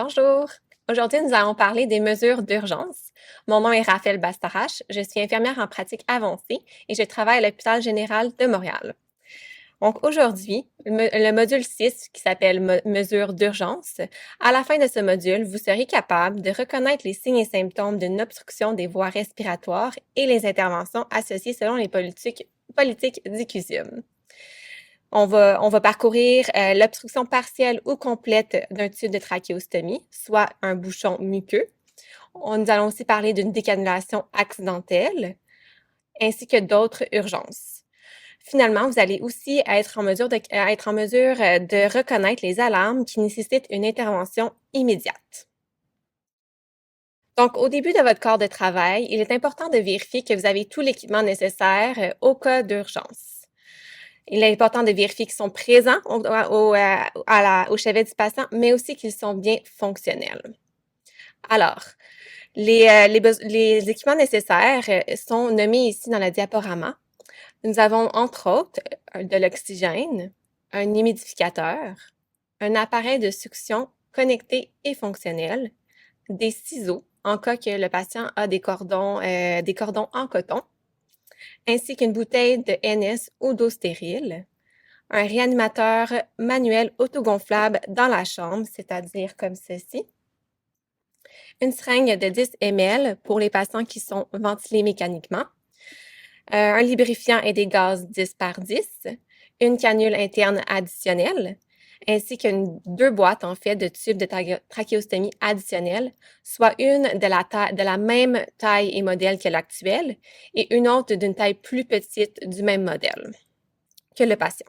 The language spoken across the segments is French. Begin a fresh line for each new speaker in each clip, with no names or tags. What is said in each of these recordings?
Bonjour. Aujourd'hui, nous allons parler des mesures d'urgence. Mon nom est Raphaël Bastarache. Je suis infirmière en pratique avancée et je travaille à l'hôpital général de Montréal. Donc aujourd'hui, le module 6 qui s'appelle mesures d'urgence, à la fin de ce module, vous serez capable de reconnaître les signes et symptômes d'une obstruction des voies respiratoires et les interventions associées selon les politiques du CUSUM. On va parcourir l'obstruction partielle ou complète d'un tube de trachéostomie, soit un bouchon muqueux. Nous allons aussi parler d'une décannulation accidentelle, ainsi que d'autres urgences. Finalement, vous allez aussi être en mesure de reconnaître les alarmes qui nécessitent une intervention immédiate. Donc, au début de votre corps de travail, il est important de vérifier que vous avez tout l'équipement nécessaire au cas d'urgence. Il est important de vérifier qu'ils sont présents au chevet du patient, mais aussi qu'ils sont bien fonctionnels. Alors, les équipements nécessaires sont nommés ici dans le diaporama. Nous avons entre autres de l'oxygène, un humidificateur, un appareil de succion connecté et fonctionnel, des ciseaux en cas que le patient a des cordons en coton, ainsi qu'une bouteille de NS ou d'eau stérile, un réanimateur manuel autogonflable dans la chambre, c'est-à-dire comme ceci, une seringue de 10 ml pour les patients qui sont ventilés mécaniquement, un lubrifiant et des gaz 10 par 10, une canule interne additionnelle, ainsi que deux boîtes en fait de tubes de trachéostomie additionnels, soit une de la même taille et modèle que l'actuelle et une autre d'une taille plus petite du même modèle que le patient.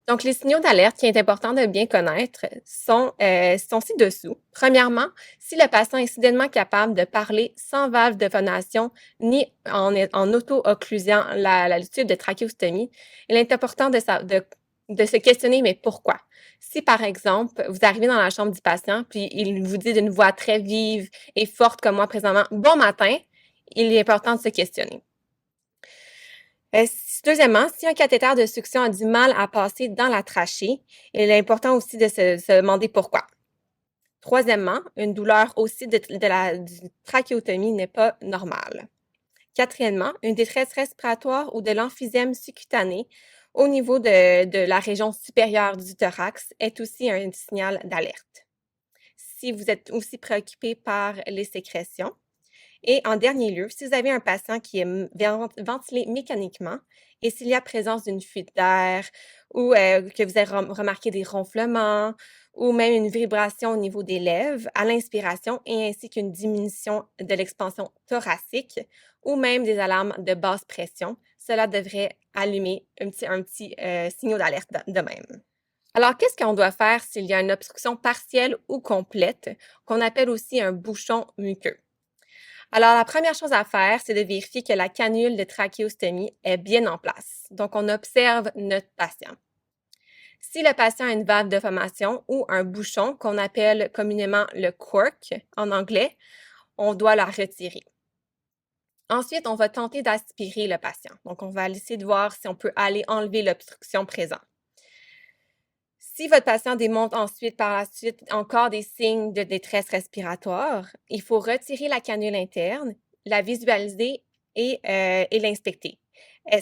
Donc, les signaux d'alerte qui est important de bien connaître sont ci-dessous. Premièrement, si le patient est soudainement capable de parler sans valve de phonation ni en auto-occlusant le tube de trachéostomie, il est important de se questionner, mais pourquoi? Si, par exemple, vous arrivez dans la chambre du patient, puis il vous dit d'une voix très vive et forte comme moi présentement, «Bon matin», il est important de se questionner. Deuxièmement, si un cathéter de succion a du mal à passer dans la trachée, il est important aussi de se demander pourquoi. Troisièmement, une douleur aussi du trachéotomie n'est pas normale. Quatrièmement, une détresse respiratoire ou de l'emphysème sous-cutané au niveau de la région supérieure du thorax est aussi un signal d'alerte. Si vous êtes aussi préoccupé par les sécrétions, et en dernier lieu, si vous avez un patient qui est ventilé mécaniquement et s'il y a présence d'une fuite d'air ou que vous avez remarqué des ronflements ou même une vibration au niveau des lèvres à l'inspiration et ainsi qu'une diminution de l'expansion thoracique ou même des alarmes de basse pression, cela devrait allumer un petit signal d'alerte de même. Alors, qu'est-ce qu'on doit faire s'il y a une obstruction partielle ou complète, qu'on appelle aussi un bouchon muqueux? Alors, la première chose à faire, c'est de vérifier que la canule de trachéostomie est bien en place. Donc, on observe notre patient. Si le patient a une valve de formation ou un bouchon qu'on appelle communément le cork en anglais, on doit la retirer. Ensuite, on va tenter d'aspirer le patient. Donc, on va essayer de voir si on peut aller enlever l'obstruction présente. Si votre patient démontre ensuite, par la suite, encore des signes de détresse respiratoire, il faut retirer la canule interne, la visualiser et l'inspecter.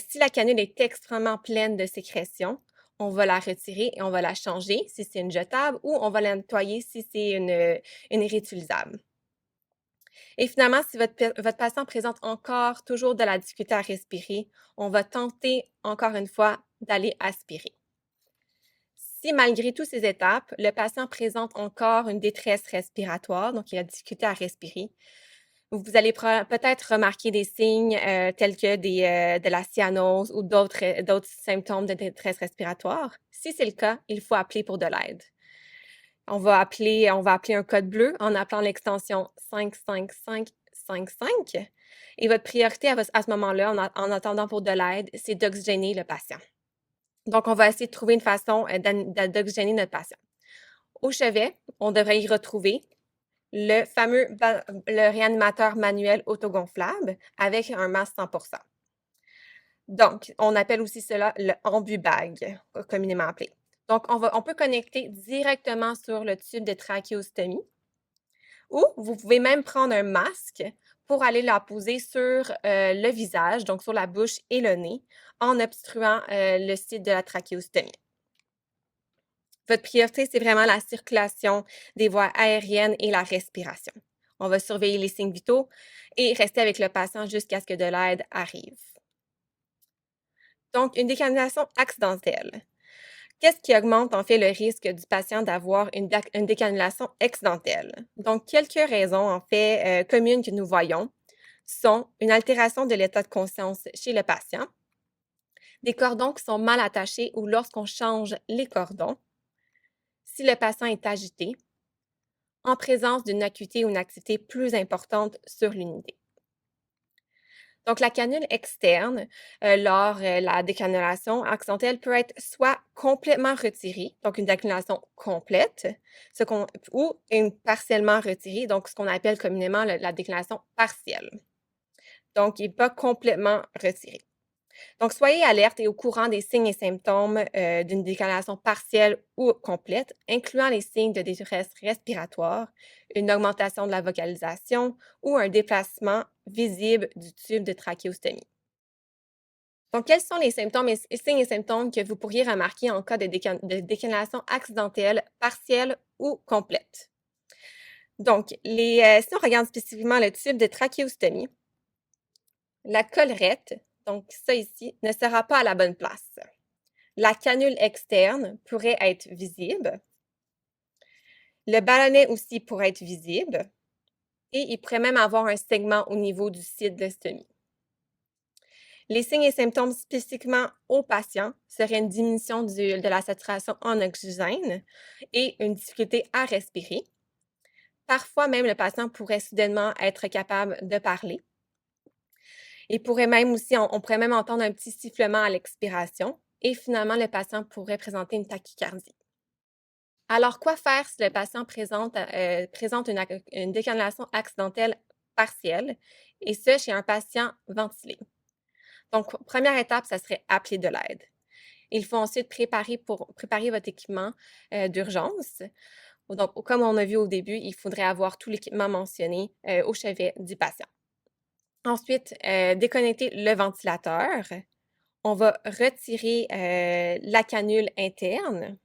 Si la canule est extrêmement pleine de sécrétion, on va la retirer et on va la changer si c'est une jetable ou on va la nettoyer si c'est une réutilisable. Et finalement, si votre patient présente encore toujours de la difficulté à respirer, on va tenter encore une fois d'aller aspirer. Si malgré toutes ces étapes, le patient présente encore une détresse respiratoire, donc il a difficulté à respirer, vous allez peut-être remarquer des signes tels que de la cyanose ou d'autres symptômes de détresse respiratoire. Si c'est le cas, il faut appeler pour de l'aide. On va appeler un code bleu en appelant l'extension 55555 et votre priorité à ce moment-là, en attendant pour de l'aide, c'est d'oxygéner le patient. Donc, on va essayer de trouver une façon d'oxygéner notre patient. Au chevet, on devrait y retrouver le réanimateur manuel autogonflable avec un masque 100%. Donc, on appelle aussi cela le ambubag, communément appelé. Donc, on peut connecter directement sur le tube de trachéostomie ou vous pouvez même prendre un masque pour aller la poser sur le visage, donc sur la bouche et le nez, en obstruant le site de la trachéostomie. Votre priorité, c'est vraiment la circulation des voies aériennes et la respiration. On va surveiller les signes vitaux et rester avec le patient jusqu'à ce que de l'aide arrive. Donc, une décanulation accidentelle. Qu'est-ce qui augmente en fait le risque du patient d'avoir une décanulation accidentelle? Donc, quelques raisons en fait communes que nous voyons sont une altération de l'état de conscience chez le patient, des cordons qui sont mal attachés ou lorsqu'on change les cordons, si le patient est agité, en présence d'une acuité ou une activité plus importante sur l'unité. Donc, la canule externe, lors la décanulation accidentelle peut être soit complètement retirée, donc une décanulation complète, ou une partiellement retirée, donc ce qu'on appelle communément la décanulation partielle. Donc, il n'est pas complètement retiré. Donc, soyez alerte et au courant des signes et symptômes d'une décanulation partielle ou complète, incluant les signes de détresse respiratoire, une augmentation de la vocalisation ou un déplacement visible du tube de trachéostomie. Donc, quels sont les symptômes et signes et symptômes que vous pourriez remarquer en cas de décanulation accidentelle, partielle ou complète? Donc, si on regarde spécifiquement le tube de trachéostomie, la collerette, donc ça ici, ne sera pas à la bonne place. La canule externe pourrait être visible. Le ballonnet aussi pourrait être visible. Et il pourrait même avoir un segment au niveau du site de stomie. Les signes et symptômes spécifiquement aux patients seraient une diminution de la saturation en oxygène et une difficulté à respirer. Parfois même, le patient pourrait soudainement être capable de parler. Il pourrait même aussi, on pourrait même entendre un petit sifflement à l'expiration. Et finalement, le patient pourrait présenter une tachycardie. Alors, quoi faire si le patient présente une décanulation accidentelle partielle, et ce, chez un patient ventilé? Donc, première étape, ça serait appeler de l'aide. Il faut ensuite préparer votre équipement d'urgence. Donc, comme on a vu au début, il faudrait avoir tout l'équipement mentionné au chevet du patient. Ensuite, déconnecter le ventilateur. On va retirer la canule interne.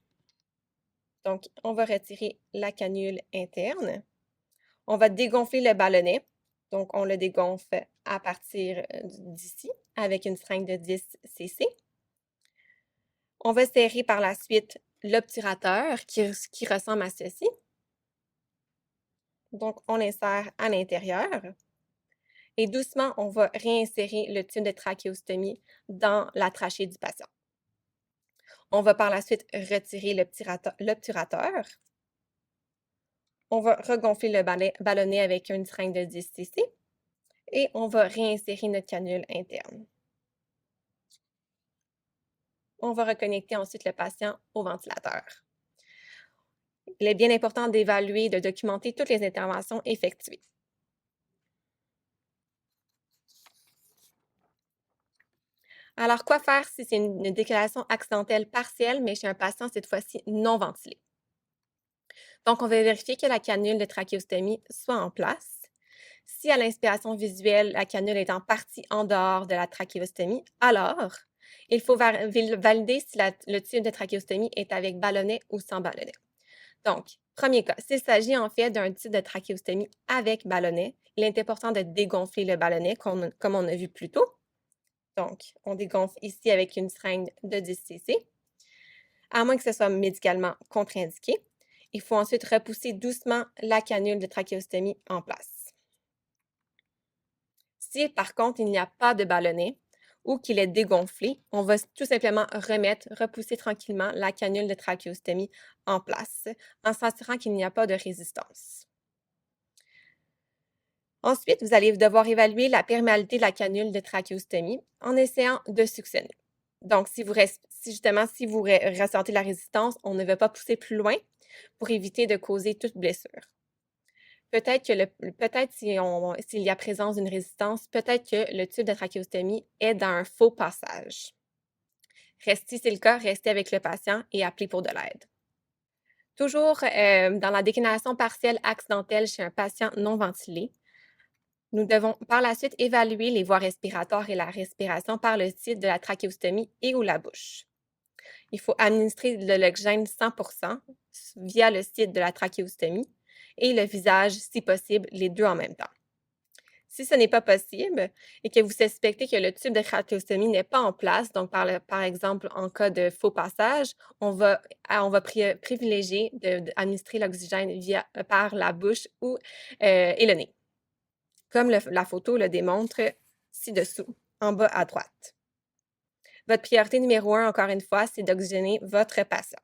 Donc, on va retirer la canule interne. On va dégonfler le ballonnet. Donc, on le dégonfle à partir d'ici avec une seringue de 10 cc. On va serrer par la suite l'obturateur qui ressemble à ceci. Donc, on l'insère à l'intérieur. Et doucement, on va réinsérer le tube de trachéostomie dans la trachée du patient. On va par la suite retirer l'obturateur. On va regonfler le ballonnet avec une seringue de 10 cc et on va réinsérer notre canule interne. On va reconnecter ensuite le patient au ventilateur. Il est bien important d'évaluer et de documenter toutes les interventions effectuées. Alors, quoi faire si c'est une décanulation accidentelle partielle, mais chez un patient cette fois-ci non ventilé? Donc, on va vérifier que la canule de trachéostomie soit en place. Si à l'inspiration visuelle, la canule est en partie en dehors de la trachéostomie, alors il faut valider si le tube de trachéostomie est avec ballonnet ou sans ballonnet. Donc, premier cas, s'il s'agit en fait d'un tube de trachéostomie avec ballonnet, il est important de dégonfler le ballonnet comme on a vu plus tôt. Donc, on dégonfle ici avec une seringue de 10 cc. À moins que ce soit médicalement contre-indiqué, il faut ensuite repousser doucement la canule de trachéostomie en place. Si par contre il n'y a pas de ballonnet ou qu'il est dégonflé, on va tout simplement repousser tranquillement la canule de trachéostomie en place en s'assurant qu'il n'y a pas de résistance. Ensuite, vous allez devoir évaluer la perméabilité de la canule de trachéostomie en essayant de suctionner. Donc, si vous ressentez la résistance, on ne va pas pousser plus loin pour éviter de causer toute blessure. Peut-être s'il y a présence d'une résistance, peut-être que le tube de trachéostomie est dans un faux passage. Si c'est le cas, restez avec le patient et appelez pour de l'aide. Toujours dans la déclination partielle accidentelle chez un patient non ventilé, nous devons par la suite évaluer les voies respiratoires et la respiration par le site de la trachéostomie et ou la bouche. Il faut administrer de l'oxygène 100% via le site de la trachéostomie et le visage, si possible, les deux en même temps. Si ce n'est pas possible et que vous suspectez que le tube de trachéostomie n'est pas en place, donc par exemple en cas de faux passage, on va privilégier d'administrer l'oxygène par la bouche et le nez, comme la photo le démontre ci-dessous, en bas à droite. Votre priorité numéro 1, encore une fois, c'est d'oxygéner votre patient.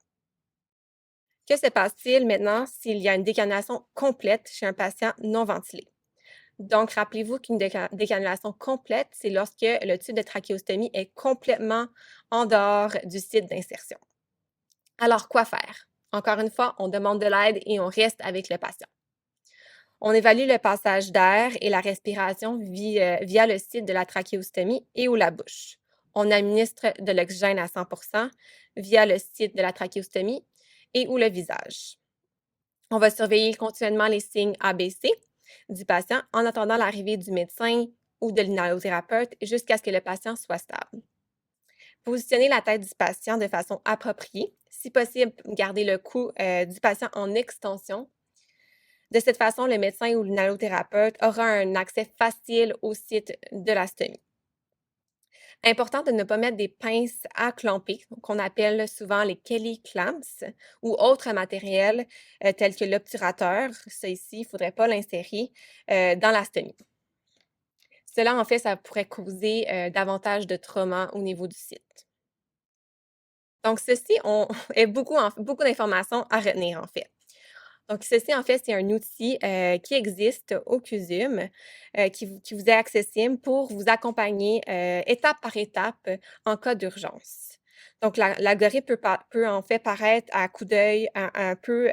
Que se passe-t-il maintenant s'il y a une décanulation complète chez un patient non ventilé? Donc, rappelez-vous qu'une décanulation complète, c'est lorsque le tube de trachéostomie est complètement en dehors du site d'insertion. Alors, quoi faire? Encore une fois, on demande de l'aide et on reste avec le patient. On évalue le passage d'air et la respiration via le site de la trachéostomie et ou la bouche. On administre de l'oxygène à 100% via le site de la trachéostomie et ou le visage. On va surveiller continuellement les signes ABC du patient en attendant l'arrivée du médecin ou de l'inhalothérapeute jusqu'à ce que le patient soit stable. Positionnez la tête du patient de façon appropriée. Si possible, gardez le cou du patient en extension. De cette façon, le médecin ou l'inhalothérapeute aura un accès facile au site de la stomie. Important de ne pas mettre des pinces à clamper, qu'on appelle souvent les Kelly clamps, ou autres matériels tels que l'obturateur. Ça ici, il ne faudrait pas l'insérer dans la stomie. Cela, en fait, ça pourrait causer davantage de trauma au niveau du site. Donc, ceci est beaucoup d'informations à retenir, en fait. Donc, ceci, en fait, c'est un outil qui existe au CUSUM, qui vous est accessible pour vous accompagner étape par étape en cas d'urgence. Donc, l'algorithme peut en fait paraître à coup d'œil un peu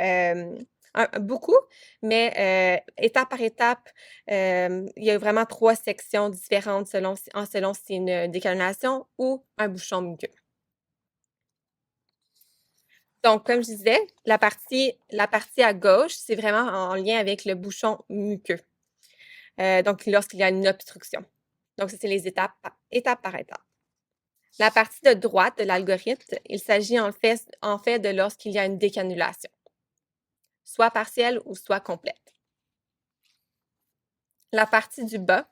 beaucoup, mais étape par étape, il y a vraiment 3 sections différentes selon si c'est une décanulation ou un bouchon muqueux. Donc, comme je disais, la partie à gauche, c'est vraiment en lien avec le bouchon muqueux. Donc, lorsqu'il y a une obstruction. Donc, ça, c'est les étape par étape. La partie de droite de l'algorithme, il s'agit en fait de lorsqu'il y a une décanulation, soit partielle ou soit complète. La partie du bas,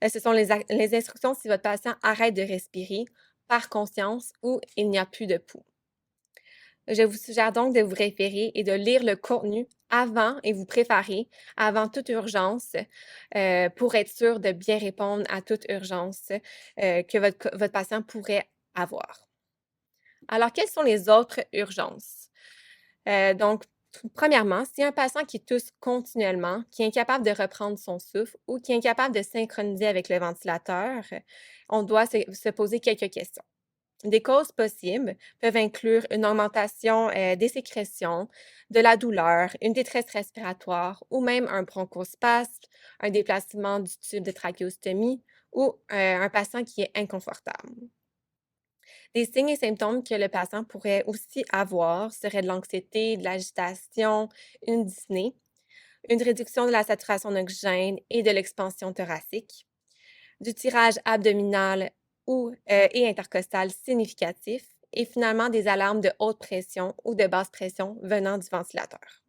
ce sont les instructions si votre patient arrête de respirer par conscience ou il n'y a plus de pouls. Je vous suggère donc de vous référer et de lire le contenu avant et vous préparer avant toute urgence pour être sûr de bien répondre à toute urgence que votre patient pourrait avoir. Alors, quelles sont les autres urgences? Donc, premièrement, si un patient qui tousse continuellement, qui est incapable de reprendre son souffle ou qui est incapable de synchroniser avec le ventilateur, on doit se poser quelques questions. Des causes possibles peuvent inclure une augmentation des sécrétions, de la douleur, une détresse respiratoire ou même un bronchospasme, un déplacement du tube de trachéostomie ou un patient qui est inconfortable. Des signes et symptômes que le patient pourrait aussi avoir seraient de l'anxiété, de l'agitation, une dyspnée, une réduction de la saturation en oxygène et de l'expansion thoracique, du tirage abdominal et intercostal significatif et finalement des alarmes de haute pression ou de basse pression venant du ventilateur.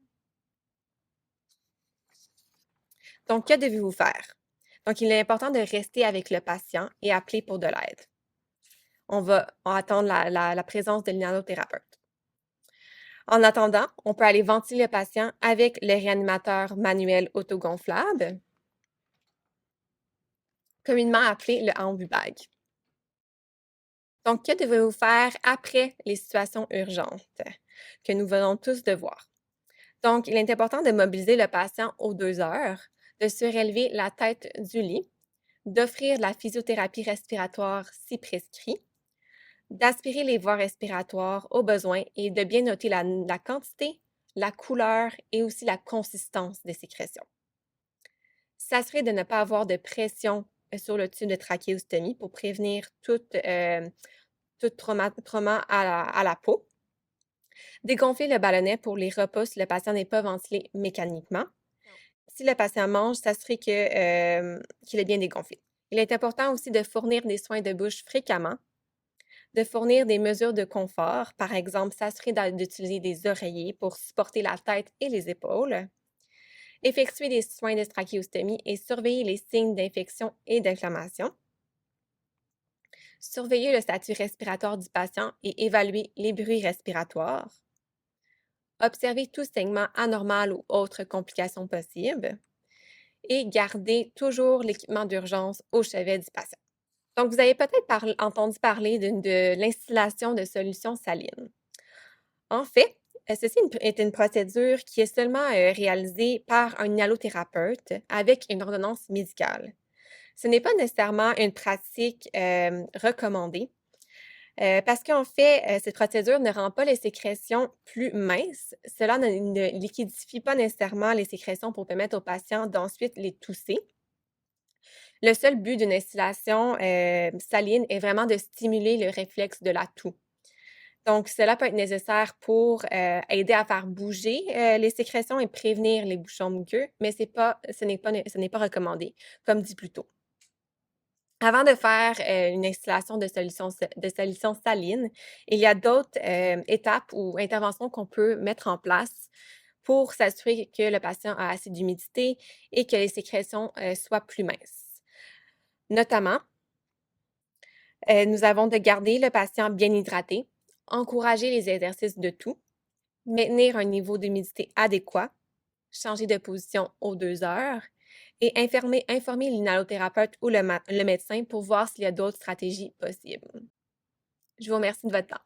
Donc, que devez-vous faire? Donc, il est important de rester avec le patient et appeler pour de l'aide. On va attendre la présence de l'inhalothérapeute. En attendant, on peut aller ventiler le patient avec le réanimateur manuel autogonflable, communément appelé le Ambu-Bag. Donc, que devez-vous faire après les situations urgentes que nous venons tous de voir? Donc, il est important de mobiliser le patient aux 2 heures, de surélever la tête du lit, d'offrir de la physiothérapie respiratoire si prescrit, d'aspirer les voies respiratoires au besoin et de bien noter la quantité, la couleur et aussi la consistance des sécrétions. S'assurer de ne pas avoir de pression sur le tube de trachéostomie pour prévenir toute tout trauma à la peau. Dégonfler le ballonnet pour les repas si le patient n'est pas ventilé mécaniquement. Si le patient mange, s'assurer qu'il est bien dégonflé. Il est important aussi de fournir des soins de bouche fréquemment, de fournir des mesures de confort, par exemple s'assurer d'utiliser des oreillers pour supporter la tête et les épaules, effectuer des soins de trachéostomie et surveiller les signes d'infection et d'inflammation, surveiller le statut respiratoire du patient et évaluer les bruits respiratoires, observer tout saignement anormal ou autres complications possibles et garder toujours l'équipement d'urgence au chevet du patient. Donc, vous avez peut-être entendu parler de l'instillation de solutions salines. En fait, ceci est une procédure qui est seulement réalisée par un allothérapeute avec une ordonnance médicale. Ce n'est pas nécessairement une pratique recommandée parce qu'en fait, cette procédure ne rend pas les sécrétions plus minces. Cela ne liquidifie pas nécessairement les sécrétions pour permettre aux patients d'ensuite les tousser. Le seul but d'une instillation saline est vraiment de stimuler le réflexe de la toux. Donc, cela peut être nécessaire pour aider à faire bouger les sécrétions et prévenir les bouchons muqueux, mais ce n'est pas recommandé, comme dit plus tôt. Avant de faire une installation de solution saline, il y a d'autres étapes ou interventions qu'on peut mettre en place pour s'assurer que le patient a assez d'humidité et que les sécrétions soient plus minces. Notamment, nous avons de garder le patient bien hydraté, encourager les exercices de toux, maintenir un niveau d'humidité adéquat, changer de position aux 2 heures et informer l'inhalothérapeute ou le médecin pour voir s'il y a d'autres stratégies possibles. Je vous remercie de votre temps.